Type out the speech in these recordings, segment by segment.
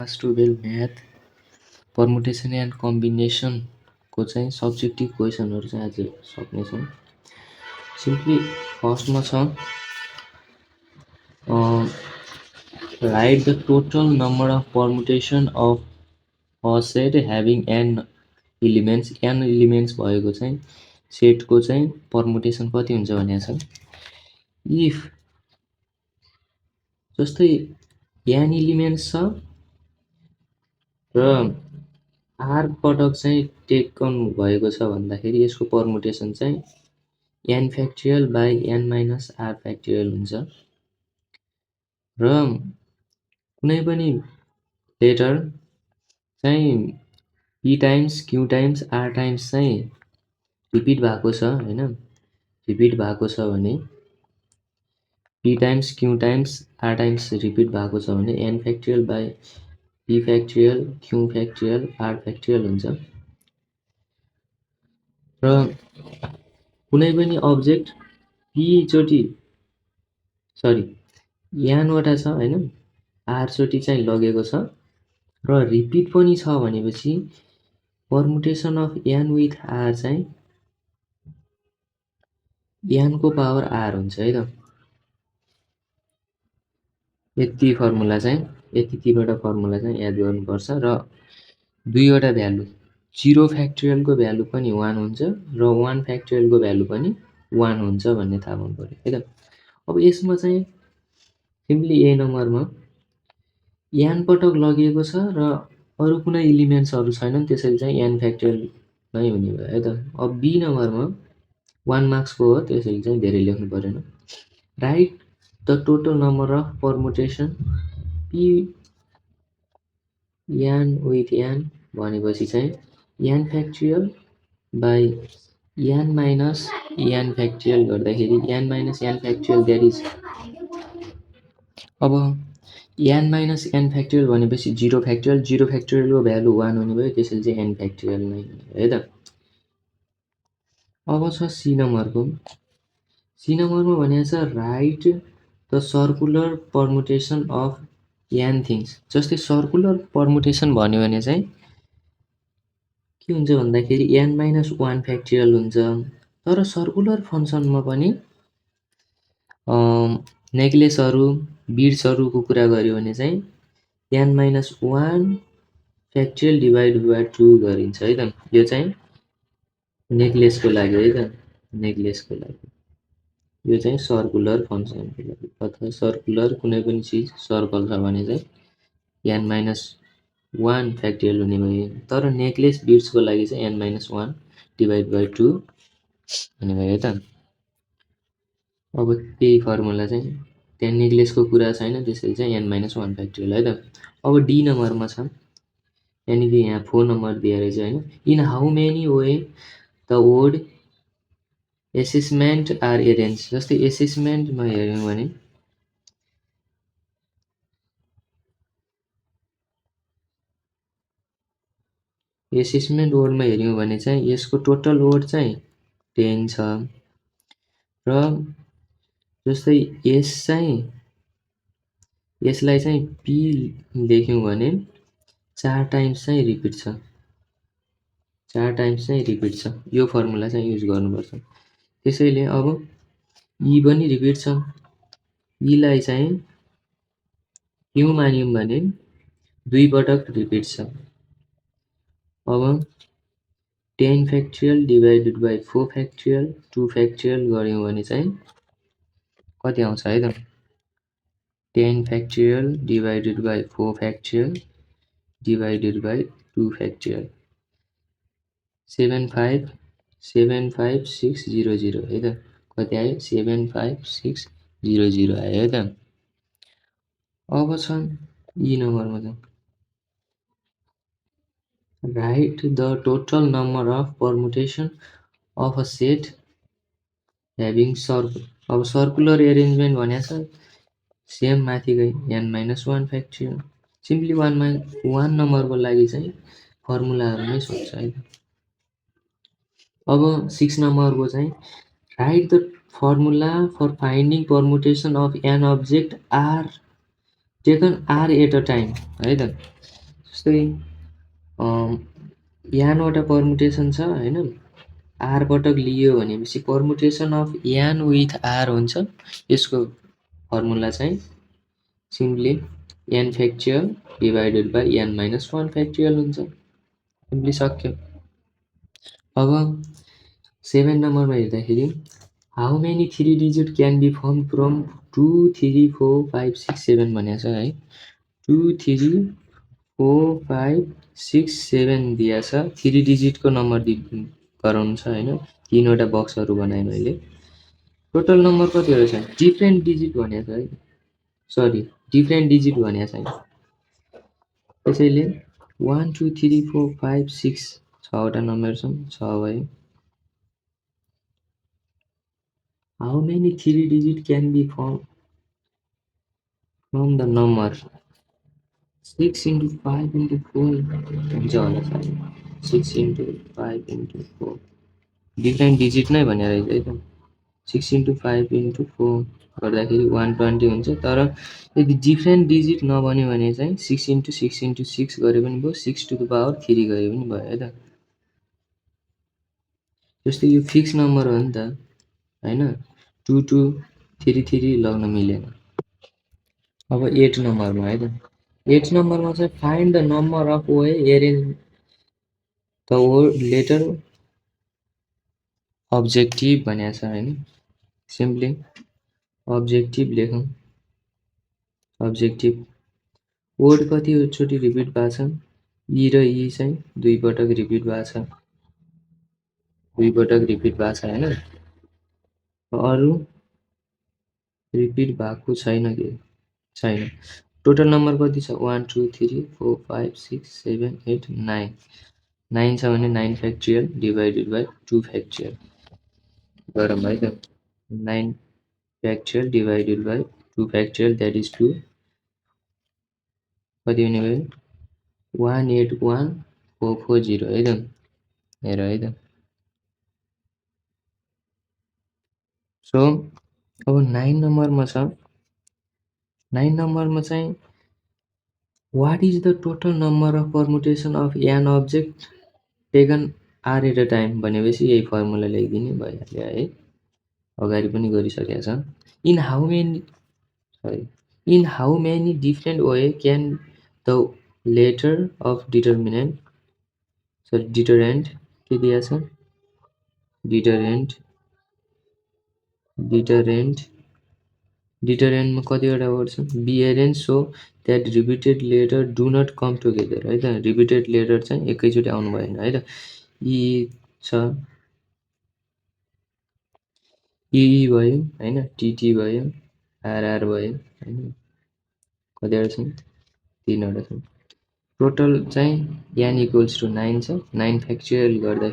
Class 12 math permutation and कम्बिनेसनको चाहिँ subjective क्वेसनहरू चाहिँ आज सक्नेछौँ। सिम्पली फर्स्टमा छ write the total number of permutation of a set having n elements. N elements भएको चाहिँ सेटको चाहिँ पर्मुटेसन कति हुन्छ भनेको छ। इफ जस्तै एन इलिमेन्ट्स छ र आर प्रडक्ट चाहिँ टेकन भएको छ भन्दाखेरि यसको पर्मुटेसन चाहिँ n factorial by n minus r factorial हुन्छ। र कुनै पनि लेटर चाहिँ p times q times r times चाहिँ रिपिट भएको छ होइन, रिपिट भएको छ भने p times q times r times repeat भएको छ भने n factorial by p factorial q factorial r factorial हुन्छ। र कुनै पनि अब्जेक्ट एनवटा छ होइन, आरचोटि चाहिँ लगेको छ र रिपिट पनि छ भनेपछि permutation of an with are चाहिँ एनको पावर आर हुन्छ है त। यति फर्मुला चाहिँ यतिवटा फर्मुला चाहिँ याद गर्नुपर्छ। र दुईवटा भ्यालु 0 फ्याक्टोरियलको भ्यालु पनि 1 हुन्छ र 1 फ्याक्टोरियलको भ्यालु पनि 1 हुन्छ भन्ने थाहा हुनु पर्यो है त। अब यसमा चाहिँ सिम्पली ए नम्बरमा एन पटक लगिएको छ र अरू कुनै इलिमेन्ट्सहरू छैनन्, त्यसैले चाहिँ एन फ्याक्टोरियल नै हुने भयो है त। अब बी नम्बरमा 1 मार्क्सको हो, त्यसैले चाहिँ धेरै लेख्नु परेन। Write the total number of permutation p n with n भनेपछि चाहिँ n factorial by n minus n factorial गर्दाखेरि n minus n factorial that is अब एन माइनस एन फ्याक्टोरियल भनेपछि 0 फ्याक्टोरियलको भ्यालु 1 हुने भयो, त्यसैले चाहिँ एन फ्याक्टोरियल नै हुने भयो है त। अब छ सी नम्बरको। सी नम्बरमा भनेको छ write the circular permutation of n things. जस्तै सर्कुलर पर्मुटेसन भन्यो भने चाहिँ के हुन्छ भन्दाखेरि एन माइनस 1 फ्याक्टोरियल हुन्छ। तर सर्कुलर फङ्सनमा पनि नेक्लेसहरू बिड्सहरूको कुरा गऱ्यो भने चाहिँ n minus 1 factorial divide by 2 गरिन्छ है त। यो चाहिँ नेक्लेसको लागि है त, नेक्लेसको लागि यो चाहिँ सर्कुलर फङ्सनको लागि अथवा सर्कुलर कुनै पनि चिज सर्कल छ भने चाहिँ एन माइनस 1 फ्याक्टोरियल हुने भयो। तर नेक्लेस बिड्सको लागि चाहिँ एन माइनस 1 डिभाइड बाई 2 हुने भयो है त। अब त्यही फर्मुला चाहिँ त्यहाँ नेक्लेसको कुरा छैन, त्यसैले चाहिँ एन माइनस 1 फ्याक्टोरियल है त। अब डी नम्बरमा छ, यानि कि यहाँ 4 नम्बर दिएर चाहिँ होइन, in how many way the word assessment are arrange. जस्तै एसेसमेन्टमा हेऱ्यौँ भने एसेसमेन्ट वर्डमा हेऱ्यौँ भने चाहिँ यसको टोटल वर्ड चाहिँ 10 छ। र जस्तै यसलाई चाहिँ पी लेख्यौँ भने 4 टाइम्स चाहिँ रिपिट छ, 4 टाइम्स चाहिँ रिपिट छ। यो फर्मुला चाहिँ युज गर्नुपर्छ। त्यसैले अब ई पनि रिपिट छ, ईलाई चाहिँ क्यू मान्यौँ भने 2 पटक रिपिट छ। अब 10 factorial divided by 4 factorial 2 factorial गऱ्यौँ भने चाहिँ कति आउँछ है त। 10 factorial divided by 4 factorial divided by 2 factorial 75600 है त। कति आयो 75600 आयो है त। अब छ ई नम्बरमा चाहिँ write the total number of permutation of a set having circle. अब सर्कुलर एरेन्जमेन्ट भनेको छ सेम माथिकै एन माइनस 1 फ्याक्टोरियल। सिम्पली 1 नम्बरको लागि चाहिँ फर्मुलाहरू नै सोध्छ है त। अब 6 नम्बरको चाहिँ write the formula for finding permutation of n object r taken r at a time है त। जस्तै यानवटा पर्मुटेसन छ होइन, आर पटक लियो भनेपछि permutation of n with r हुन्छ। यसको फर्मुला चाहिँ simply n factorial divided by n minus one factorial हुन्छ। सिम्पली सक्यो। अब 7 नम्बरमा हेर्दाखेरि how many 3 digit can be form from 2 3 4 5 6 7 भनेको छ है। 2 3 4 5 6 7 दिएको छ। 3 डिजिटको नम्बर गराउनु छ होइन, 3वटा बक्सहरू बनाएँ मैले। टोटल नम्बर कतिवटा छ, डिफ्रेन्ट डिजिट भनेको छ है, सरी डिफ्रेन्ट डिजिट भनेको छैन। त्यसैले 1 2 3 4 5 6 6वटा नम्बर छन्, 6 भयो। How many 3 digit can be form from the number 6 into 5 into 4 हुन्छ होला सायद। 6 into 5 into 4 डिफ्रेन्ट डिजिट नै भनेर रहेछ है त। 6 into 5 into 4 गर्दाखेरि 120 हुन्छ। तर यदि डिफ्रेन्ट डिजिट नबन्यो भने चाहिँ 6 into 6 into 6 गरे पनि भयो, 6 to the power 3 गरे पनि भयो है त। जस्तै यो फिक्स नम्बर हो नि त होइन, 2 2 3 3 लगाउन मिलेन। अब 8 नम्बरमा है त, 8 नम्बरमा चाहिँ find the number of way arrange the word letter objective भनेको छ होइन। सिम्पली अब्जेक्टिभ लेखौँ। अब्जेक्टिभ वर्ड कतिचोटि रिपिट भएको छ, ई र ई चाहिँ 2 पटक रिपिट भएको छ, 2 पटक रिपिट भएको छ होइन। अरू रिपिट भएको छैन कि छैन। टोटल नम्बर कति छ, 1 2 3 4 5 6 7 8 9 9 छ भने 9 फ्याक्चुअल डिभाइडेड बाई 2 फ्याक्चुअल गरौँ है त। 9 factual divided by 2 factual that is 2 कति हुने भयो, 181440 है त। हेर है त। सो अब 9 नम्बरमा छ, 9 नम्बरमा चाहिँ what is the total number of permutation of n object taken r at a time भनेपछि यही फर्मुला लेखिदिने भइहाल्यो है, अगाडि पनि गरिसकेको छ। In how many sorry in how many different way can the letter of determinant sorry deterrent के दिएको छ, डिटरेन्ट डिटरेन्ट डिटरेन्टमा कतिवटा वर्ड छ, be arrange so that repeated letter do not come together है त। रिपिटेड लेटर चाहिँ एकैचोटि आउनु भएन है त। ई छ, ई भयो होइन, टिटी भयो, आरआर भयो होइन, कतिवटा छन्, 3वटा छन्। टोटल चाहिँ एन इक्वल्स टु 9 छ। 9 फ्याक्चुअल गर्दा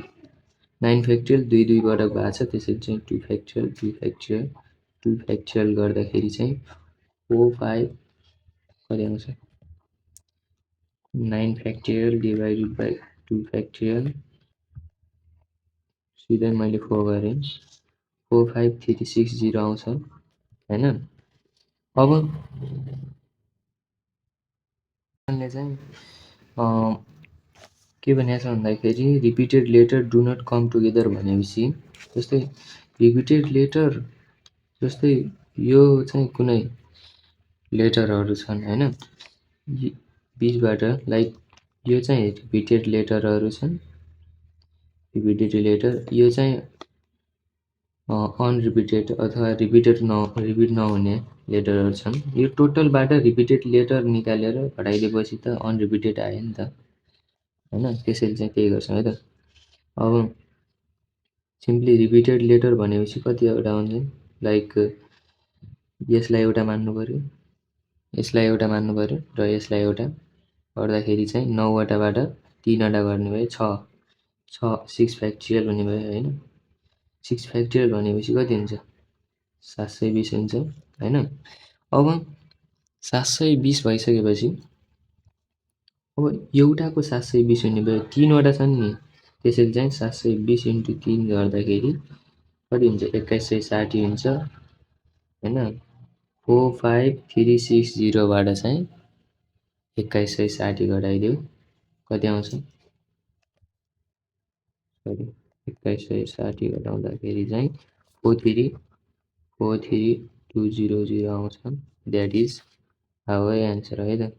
9 फ्याक्चुअल 2 2 पटक भएको छ, त्यसरी चाहिँ 2 फ्याक्चुअल 2 फ्याक्चुअल 2 फ्याक्चुअल गर्दाखेरि चाहिँ 4 5 कति आउँछ, 9 फ्याक्चुअल डिभाइडेड बाई 2 फ्याक्चुअल सिधै मैले 4 गरेँ, 45360 आउँछ होइन। अब चाहिँ के भनेको छ भन्दाखेरि repeated letter do not come together भनेपछि जस्तै रिपिटेड लेटर जस्तै यो चाहिँ कुनै लेटरहरू छन् होइन, बिचबाट लाइक यो चाहिँ रिपिटेड लेटरहरू छन्, रिपिटेड लेटर यो चाहिँ अनरिपिटेड अथवा रिपिट नहुने लेटरहरू छन्। यो टोटलबाट रिपिटेड लेटर निकालेर घटाइदिएपछि त अनरिपिटेड आयो नि त होइन, त्यसरी चाहिँ त्यही गर्छौँ है त। अब सिम्पली रिपिटेड लेटर भनेपछि कतिवटा हुन्छ, लाइक यसलाई एउटा मान्नु पऱ्यो, यसलाई एउटा मान्नु पऱ्यो र यसलाई एउटा गर्दाखेरि चाहिँ 9वटाबाट 3वटा गर्ने भयो, 6 6 फ्याक्चुअल हुने भयो होइन। 6 फ्याक्चुअल भनेपछि कति हुन्छ, 720 हुन्छ होइन। अब 720 भइसकेपछि अब एउटाको 720 हुने भयो, 3वटा छन् नि, त्यसरी चाहिँ 720 into 3 गर्दाखेरि कति हुन्छ, 2160 हुन्छ होइन। 45,360 चाहिँ 2160 घटाइदेऊ कति आउँछ? सरी 2160 घटाउँदाखेरि चाहिँ 43,43,200 आउँछ। द्याट इज आवर एन्सर है त।